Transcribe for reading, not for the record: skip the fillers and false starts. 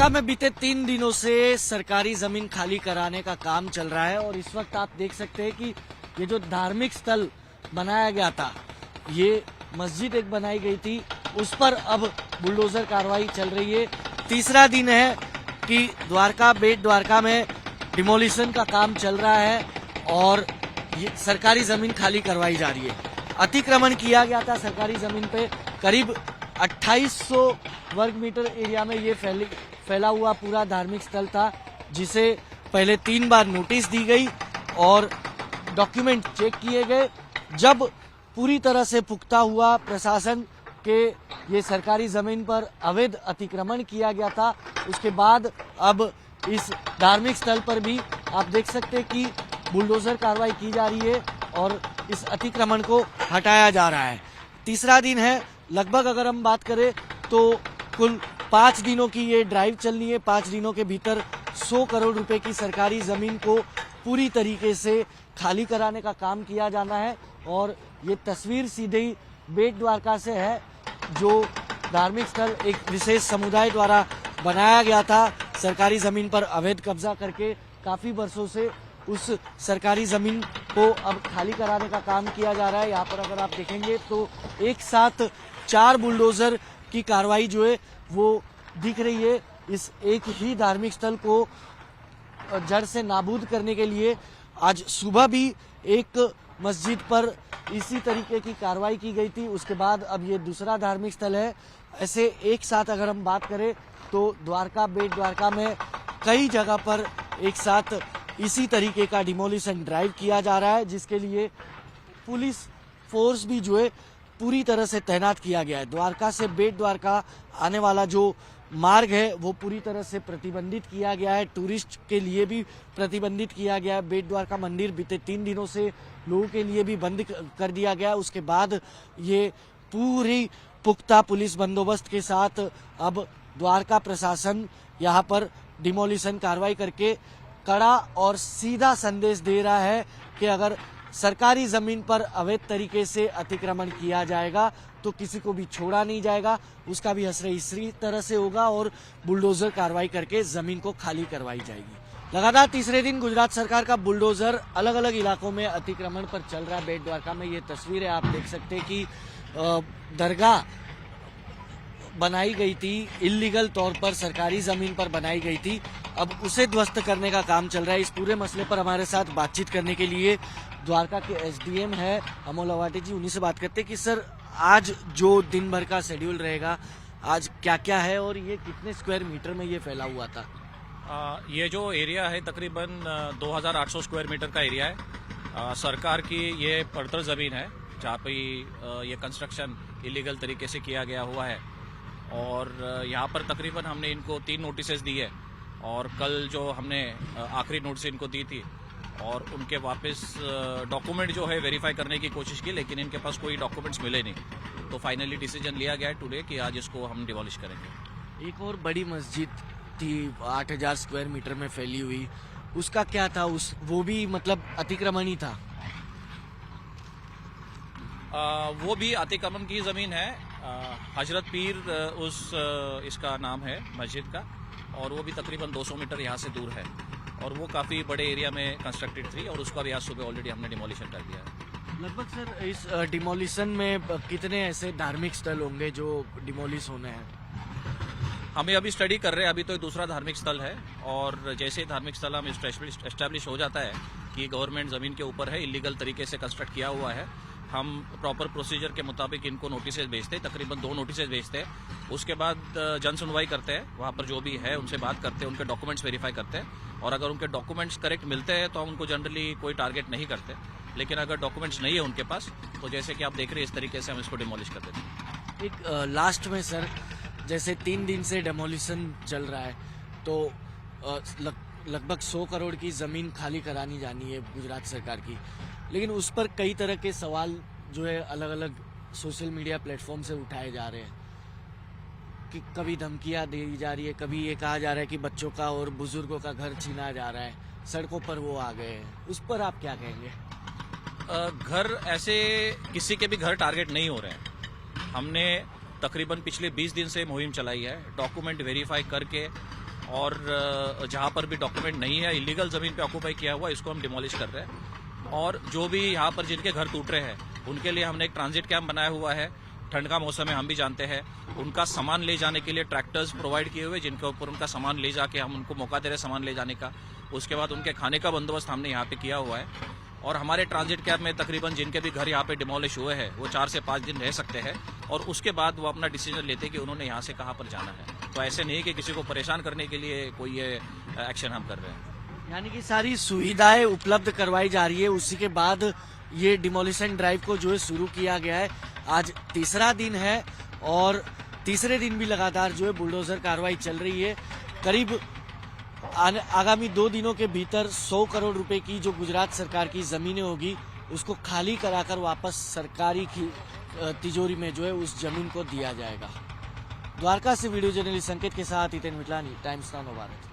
द्वारका में बीते 3 दिनों से सरकारी जमीन खाली कराने का काम चल रहा है और इस वक्त आप देख सकते हैं कि ये जो धार्मिक स्थल बनाया गया था, ये मस्जिद एक बनाई गई थी, उस पर अब बुलडोजर कार्रवाई चल रही है। तीसरा दिन है कि द्वारका बेट द्वारका में डिमोलिशन का काम चल रहा है और ये सरकारी जमीन खाली करवाई जा रही है। अतिक्रमण किया गया था सरकारी जमीन पे, करीब 2800 वर्ग मीटर एरिया में ये फैला हुआ पूरा धार्मिक स्थल था, जिसे पहले 3 बार नोटिस दी गई और डॉक्यूमेंट चेक किए गए। जब पूरी तरह से पुख्ता हुआ प्रशासन के ये सरकारी जमीन पर अवैध अतिक्रमण किया गया था, उसके बाद अब इस धार्मिक स्थल पर भी आप देख सकते हैं कि बुलडोजर कार्रवाई की जा रही है और इस अतिक्रमण को हटाया जा रहा है। तीसरा दिन है, लगभग अगर हम बात करें तो कुल 5 दिनों की ये ड्राइव चलनी है। 5 दिनों के भीतर 100 करोड़ रुपए की सरकारी जमीन को पूरी तरीके से खाली कराने का काम किया जाना है। और ये तस्वीर सीधे ही बेट द्वारका से है, जो धार्मिक स्थल एक विशेष समुदाय द्वारा बनाया गया था। सरकारी जमीन पर अवैध कब्जा करके काफी वर्षों से उस सरकारी जमीन को अब खाली कराने का काम किया जा रहा है। यहाँ पर अगर आप देखेंगे तो एक साथ 4 बुलडोजर की कार्रवाई जो है वो दिख रही है। इस एक ही धार्मिक स्थल को जड़ से नाबूद करने के लिए आज सुबह भी एक मस्जिद पर इसी तरीके की कार्रवाई की गई थी। उसके बाद अब ये दूसरा धार्मिक स्थल है। ऐसे एक साथ अगर हम बात करें तो द्वारका बेट द्वारका में कई जगह पर एक साथ इसी तरीके का डिमोलिशन ड्राइव किया जा रहा है, जिसके लिए पुलिस फोर्स भी जो है पूरी तरह से तैनात किया गया है। द्वारका से बेट द्वारका आने वाला जो मार्ग है वो पूरी तरह से प्रतिबंधित किया गया है। टूरिस्ट के लिए भी प्रतिबंधित किया गया है। बेट द्वारका मंदिर बीते 3 दिनों से लोगों के लिए भी बंद कर दिया गया है। उसके बाद ये पूरी पुख्ता पुलिस बंदोबस्त के साथ अब द्वारका प्रशासन यहाँ पर डिमोलिशन कार्रवाई करके कड़ा और सीधा संदेश दे रहा है कि अगर सरकारी जमीन पर अवैध तरीके से अतिक्रमण किया जाएगा तो किसी को भी छोड़ा नहीं जाएगा, उसका भी असर इसी तरह से होगा और बुलडोजर कार्रवाई करके जमीन को खाली करवाई जाएगी। लगातार तीसरे दिन गुजरात सरकार का बुलडोजर अलग अलग इलाकों में अतिक्रमण पर चल रहा है। बेट द्वारका में ये तस्वीर है, आप देख सकते हैं कि दरगाह बनाई गई थी, इल्लीगल तौर पर सरकारी जमीन पर बनाई गई थी, अब उसे ध्वस्त करने का काम चल रहा है। इस पूरे मसले पर हमारे साथ बातचीत करने के लिए द्वारका के एसडीएम है अमोल अवाटे जी, उन्हीं से बात करते हैं कि सर आज जो दिन भर का शेड्यूल रहेगा, आज क्या क्या है और ये कितने स्क्वायर मीटर में ये फैला हुआ था? ये जो एरिया है तकरीबन 2800 स्क्वायर मीटर का एरिया है। सरकार की ये पड़तर ज़मीन है जहाँ पे ये कंस्ट्रक्शन इलीगल तरीके से किया गया हुआ है और यहाँ पर तकरीबन हमने इनको 3 नोटिसेस दी है और कल जो हमने आखिरी नोटिस इनको दी थी और उनके वापस डॉक्यूमेंट जो है वेरीफाई करने की कोशिश की, लेकिन इनके पास कोई डॉक्यूमेंट्स मिले नहीं, तो फाइनली डिसीजन लिया गया है टुडे कि आज इसको हम डिमोलिश करेंगे। एक और बड़ी मस्जिद थी 8000 स्क्वायर मीटर में फैली हुई, उसका क्या था? वो भी मतलब अतिक्रमण ही था? वो भी अतिक्रमण की ज़मीन है। हजरत पीर इसका नाम है मस्जिद का, और वो भी तकरीबन 200 मीटर यहाँ से दूर है और वो काफ़ी बड़े एरिया में कंस्ट्रक्टेड थी और उसका भी आज सुबह ऑलरेडी हमने डिमोलिशन कर दिया है। लगभग सर इस डिमोलिशन में कितने ऐसे धार्मिक स्थल होंगे जो डिमोलिश होने हैं? हमें अभी स्टडी कर रहे हैं। अभी तो दूसरा धार्मिक स्थल है और जैसे ही धार्मिक स्थल हम एस्टैब्लिश हो जाता है कि गवर्नमेंट ज़मीन के ऊपर है, इलीगल तरीके से कंस्ट्रक्ट किया हुआ है, हम प्रॉपर प्रोसीजर के मुताबिक इनको नोटिसेज भेजते हैं, तकरीबन 2 नोटिसेज भेजते हैं। उसके बाद जन सुनवाई करते हैं, वहाँ पर जो भी है उनसे बात करते हैं, उनके डॉक्यूमेंट्स वेरीफाई करते हैं और अगर उनके डॉक्यूमेंट्स करेक्ट मिलते हैं तो हम उनको जनरली कोई टारगेट नहीं करते, लेकिन अगर डॉक्यूमेंट्स नहीं है उनके पास तो जैसे कि आप देख रहे हैं इस तरीके से हम इसको डिमोलिश कर देते हैं। एक लास्ट में सर, जैसे 3 दिन से डेमोलिशन चल रहा है तो लगभग 100 करोड़ की ज़मीन खाली करानी जानी है गुजरात सरकार की, लेकिन उस पर कई तरह के सवाल जो है अलग अलग सोशल मीडिया प्लेटफॉर्म से उठाए जा रहे हैं कि कभी धमकियां दी जा रही है, कभी ये कहा जा रहा है कि बच्चों का और बुजुर्गों का घर छीना जा रहा है, सड़कों पर वो आ गए हैं, उस पर आप क्या कहेंगे? घर ऐसे किसी के भी घर टारगेट नहीं हो रहे हैं। हमने तकरीबन पिछले 20 दिन से मुहिम चलाई है, डॉक्यूमेंट वेरीफाई करके और जहाँ पर भी डॉक्यूमेंट नहीं है, इलीगल जमीन पे ऑक्यूपाई किया हुआ, इसको हम डिमोलिश कर रहे हैं। और जो भी यहाँ पर जिनके घर टूट रहे हैं उनके लिए हमने एक ट्रांजिट कैंप बनाया हुआ है। ठंड का मौसम है, हम भी जानते हैं। उनका सामान ले जाने के लिए ट्रैक्टर्स प्रोवाइड किए हुए, जिनके ऊपर उनका सामान ले जाके हम उनको मौका दे रहे हैं सामान ले जाने का। उसके बाद उनके खाने का बंदोबस्त हमने यहाँ पे किया हुआ है। और हमारे ट्रांजिट कैंप में तकरीबन जिनके भी घर यहाँ पे डिमोलिश हुए हैं वो 4 से 5 दिन रह सकते हैं, और उसके बाद वो अपना डिसीजन लेते हैं कि उन्होंने यहाँ से कहाँ पर जाना है। तो ऐसे नहीं कि किसी को परेशान करने के लिए कोई ये एक्शन हम कर रहे हैं। यानी कि सारी सुविधाएं उपलब्ध करवाई जा रही है, उसी के बाद ये डिमोलिशन ड्राइव को जो है शुरू किया गया है। आज तीसरा दिन है और तीसरे दिन भी लगातार जो है बुलडोजर कार्रवाई चल रही है। करीब आगामी 2 दिनों के भीतर 100 करोड़ रुपए की जो गुजरात सरकार की जमीनें होगी उसको खाली कराकर वापस सरकारी की तिजोरी में जो है उस जमीन को दिया जाएगा। द्वारका से वीडियो जर्नलिस्ट संकेत के साथ हितेन मिटलानी, टाइम्स नाउ भारत।